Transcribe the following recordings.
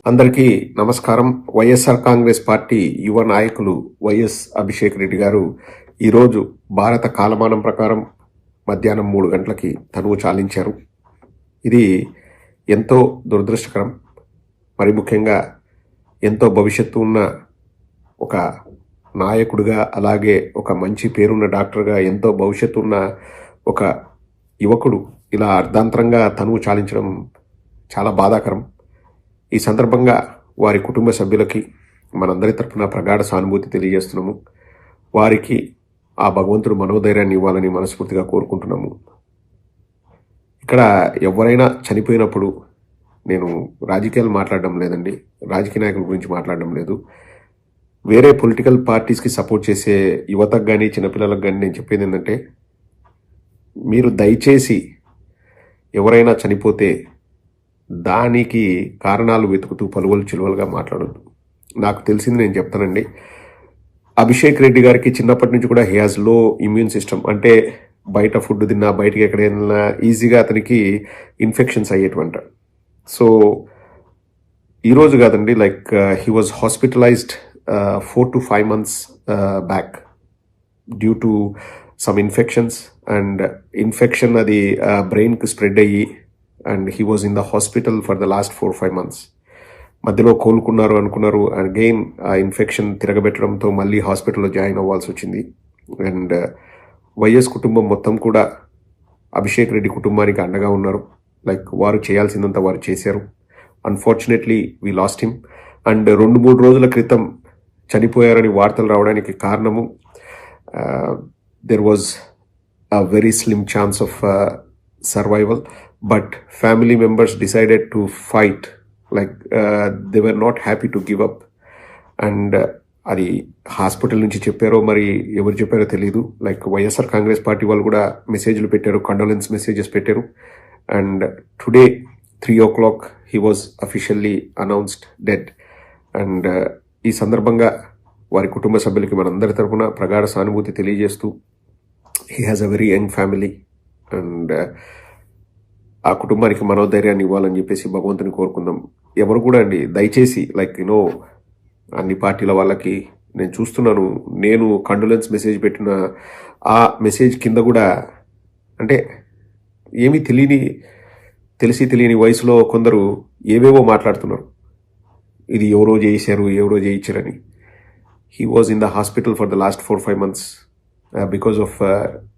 అందరికీ నమస్కారం. వైఎస్ఆర్ కాంగ్రెస్ పార్టీ యువ నాయకులు వైఎస్ అభిషేక్ రెడ్డి గారు ఈరోజు భారత కాలమానం ప్రకారం మధ్యాహ్నం 3 గంటలకి తనువు చాలించారు. ఇది ఎంతో దురదృష్టకరం. మరి ముఖ్యంగా ఎంతో భవిష్యత్తు ఉన్న ఒక నాయకుడిగా, అలాగే ఒక మంచి పేరున్న డాక్టర్గా, ఎంతో భవిష్యత్తు ఉన్న ఒక యువకుడు ఇలా అర్ధాంతరంగా తనువు చాలించడం చాలా బాధాకరం. ఈ సందర్భంగా వారి కుటుంబ సభ్యులకి మనందరి తరఫున ప్రగాఢ సానుభూతి తెలియజేస్తున్నాము. వారికి ఆ భగవంతుడు మనోధైర్యాన్ని ఇవ్వాలని మనస్ఫూర్తిగా కోరుకుంటున్నాము. ఇక్కడ ఎవరైనా చనిపోయినప్పుడు నేను రాజకీయాలు మాట్లాడడం లేదండి, రాజకీయ నాయకుల గురించి మాట్లాడడం లేదు. వేరే పొలిటికల్ పార్టీస్కి సపోర్ట్ చేసే యువతకు కానీ చిన్నపిల్లలకు కానీ నేను చెప్పేది ఏంటంటే, మీరు దయచేసి ఎవరైనా చనిపోతే దానికి కారణాలు వెతుకుతూ పలువలు చిలువలుగా మాట్లాడొద్దు. నాకు తెలిసింది నేను చెప్తానండి. అభిషేక్ రెడ్డి గారికి చిన్నప్పటి నుంచి కూడా హీ హాజ్ లో ఇమ్యూన్ సిస్టమ్. అంటే బయట ఫుడ్ తిన్నా, బయటికి ఎక్కడైనా ఈజీగా అతనికి ఇన్ఫెక్షన్స్ అయ్యేటువంటి. సో ఈరోజు కాదండి, like he was hospitalised 4 to 5 months back due to some infections. And infection అది బ్రెయిన్కి స్ప్రెడ్ అయ్యి and he was in the hospital for the last 4-5 months. మధ్యలో కోలుకున్నారు అనుకున్నారు, అగైన్ ఆ ఇన్ఫెక్షన్ తిరగబెట్టడంతో మళ్ళీ హాస్పిటల్లో జాయిన్ అవ్వాల్సి వచ్చింది. అండ్ వైఎస్ కుటుంబం మొత్తం కూడా అభిషేక్ రెడ్డి కుటుంబానికి అండగా ఉన్నారు. లైక్ వారు చేయాల్సిందంతా వారు చేశారు. Unfortunately we last him. And 2-3 రోజుల క్రితం చనిపోయారని వార్తలు రావడానికి కారణము there was a very slim chance of survival, but family members decided to fight. Like they were not happy to give up. And అది హాస్పిటల్ నుంచి చెప్పారో మరి ఎవరు చెప్పారో తెలియదు. లైక్ వైఎస్ఆర్ కాంగ్రెస్ పార్టీ వాళ్ళు కూడా మెసేజ్లు పెట్టారు, కండోలెన్స్ మెసేజెస్ పెట్టారు. And today 3 o'clock he was officially announced dead. And ఈ సందర్భంగా వారి కుటుంబ సభ్యులకి మనందరి తరఫున ప్రగాఢ సానుభూతి తెలియజేస్తూ, he has a very young family and ఆ కుటుంబానికి మనోధైర్యాన్ని ఇవ్వాలని చెప్పేసి భగవంతుని కోరుకుందాం. ఎవరు కూడా అండి దయచేసి, లైక్ యూనో, అన్ని పార్టీల వాళ్ళకి నేను చూస్తున్నాను, నేను కండోలెన్స్ మెసేజ్ పెట్టిన ఆ మెసేజ్ కింద కూడా అంటే ఏమీ తెలిసి తెలియని వయసులో కొందరు ఏవేవో మాట్లాడుతున్నారు. ఇది ఎవరో చేయించారని. He was in the hospital for the last 4-5 months because of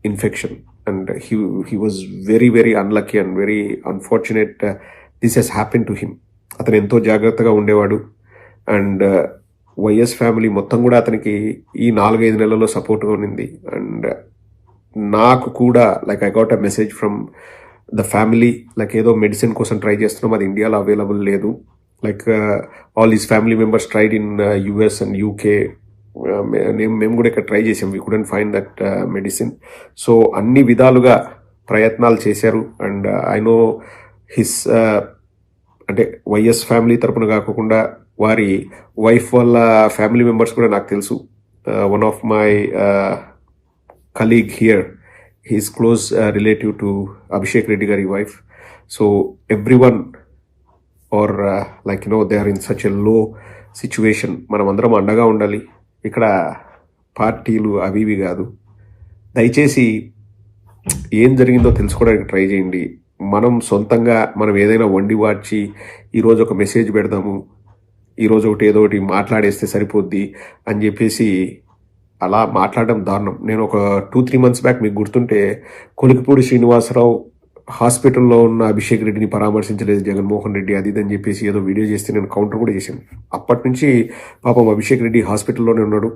infection, and he was very very unlucky and very unfortunate. This has happened to him. అతను ఎంతో జాగ్రత్తగా ఉండేవాడు. అండ్ వైఎస్ ఫ్యామిలీ మొత్తం కూడా అతనికి ఈ 4-5 నెలల్లో సపోర్ట్గా ఉన్నింది. అండ్ నాకు కూడా like I got a message from the family, like ఏదో మెడిసిన్ కోసం ట్రై చేస్తున్నాం, అది ఇండియాలో అవైలబుల్ లేదు. Like all these family members tried in US and UK. మేము కూడా ఇక్కడ ట్రై చేసాం, we couldn't find that medicine. So అన్ని విధాలుగా ప్రయత్నాలు చేశారు. అండ్ ఐ నో హిస్ అంటే వైఎస్ ఫ్యామిలీ తరపున కాకుండా వారి వైఫ్ వాళ్ళ ఫ్యామిలీ మెంబర్స్ కూడా నాకు తెలుసు. One of my colleague here, he's close relative to Abhishek Reddy గారి wife. So everyone are like you know they are in such a low situation. మనం అందరం అండగా ఉండాలి. ఇక్కడ పార్టీలు అవి ఇవి కాదు. దయచేసి ఏం జరిగిందో తెలుసుకోవడానికి ట్రై చేయండి. మనం సొంతంగా మనం ఏదైనా వండి వార్చి ఈరోజు ఒక మెసేజ్ పెడదాము, ఈరోజు ఏదో ఒకటి మాట్లాడేస్తే సరిపోద్ది అని చెప్పేసి అలా మాట్లాడడం దారుణం. నేను ఒక 2-3 months బ్యాక్ మీకు గుర్తుంటే కొలికిపూడి శ్రీనివాసరావు హాస్పిటల్లో ఉన్న అభిషేక్ రెడ్డిని పరామర్శించలేదు జగన్మోహన్ రెడ్డి, అది ఇదని చెప్పేసి ఏదో వీడియో చేస్తే నేను కౌంటర్ కూడా చేశాను. అప్పటి నుంచి పాపం అభిషేక్ రెడ్డి హాస్పిటల్లోనే ఉన్నాడు.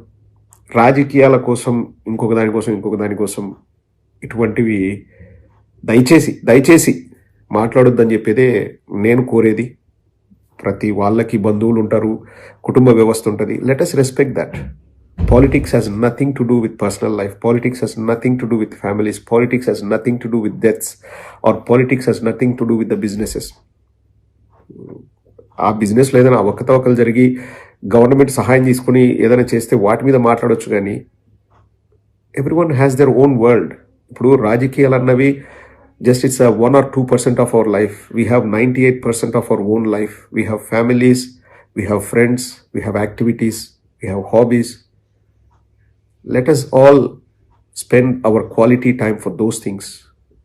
రాజకీయాల కోసం ఇంకొక దానికోసం ఇటువంటివి దయచేసి మాట్లాడొద్దని చెప్పేదే నేను కోరేది. ప్రతి వాళ్ళకి బంధువులు ఉంటారు, కుటుంబ వ్యవస్థ ఉంటుంది. Let us respect that. Politics has nothing to do with personal life. Politics has nothing to do with families. Politics has nothing to do with deaths. Or politics has nothing to do with the businesses. ఆ బిజినెస్లో ఏదైనా అవకతవకలు జరిగి government సహాయం తీసుకుని ఏదైనా చేస్తే వాటి మీద మాట్లాడొచ్చు, కానీ everyone has their own world. ఇప్పుడు రాజకీయాలు అన్నవి just it's a 1 or 2% of our life. We have 98% of our own life. We have families, we have friends, we have activities, we have hobbies. Let us all spend our quality time for those things,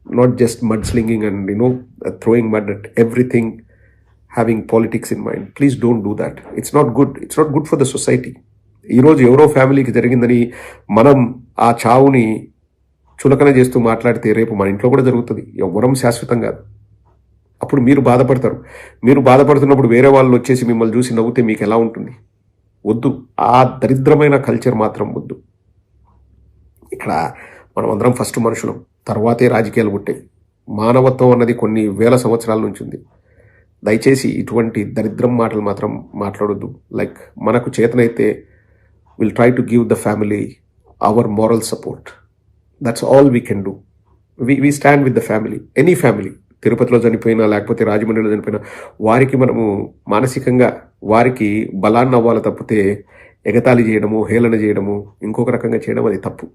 not just mudslinging and throwing mud at everything, having politics in mind. Please don't do that. It's not good. It's not good for the society. ఈరోజు ఎవరో ఫ్యామిలీకి జరిగిందని మనం ఆ చావుని చులకన చేస్తూ మాట్లాడితే రేపు మన ఇంట్లో కూడా జరుగుతుంది. ఎవ్వరం శాశ్వతం కాదు. అప్పుడు మీరు బాధపడతారు. మీరు బాధపడుతున్నప్పుడు వేరే వాళ్ళు వచ్చేసి మిమ్మల్ని చూసి నవ్వుతే మీకు ఎలా ఉంటుంది? వద్దు. ఆ దరిద్రమైన కల్చర్ మాత్రం వద్దు. ఇక్కడ మనం అందరం ఫస్ట్ మనుషులం, తర్వాతే రాజకీయాలు పుట్టాయి. మానవత్వం అన్నది కొన్ని వేల సంవత్సరాల నుంచి ఉంది. దయచేసి ఇటువంటి దరిద్రం మాటలు మాత్రం మాట్లాడొద్దు. లైక్ మనకు చేతనైతే will try to give the family hour moral support. That's all we can do. We stand with the family. Any family, తిరుపతిలో చనిపోయినా లేకపోతే రాజమండ్రిలో చనిపోయినా వారికి మనము మానసికంగా వారికి బలాన్ని అవ్వాలి తప్పితే ఎగతాళి చేయడము, హేళన చేయడము, ఇంకొక రకంగా చేయడం అది తప్పు.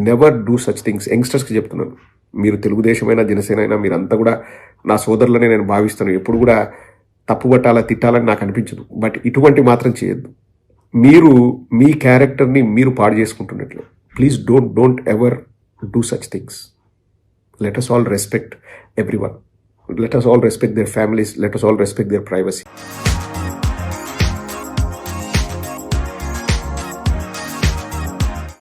Never do such things. యంగ్స్టర్స్కి చెప్తున్నాను, మీరు తెలుగుదేశమైనా జనసేన అయినా మీరంతా కూడా నా సోదరులనే నేను భావిస్తాను. ఎప్పుడు కూడా తప్పు పట్టాలా తిట్టాలని నాకు అనిపించదు. బట్ ఇటువంటి మాత్రం చేయొద్దు. మీరు మీ క్యారెక్టర్ని మీరు పాడు చేసుకుంటున్నట్లే. Please don't ever do such things. Let us all respect everyone. Let us all respect their families. Let us all respect their privacy.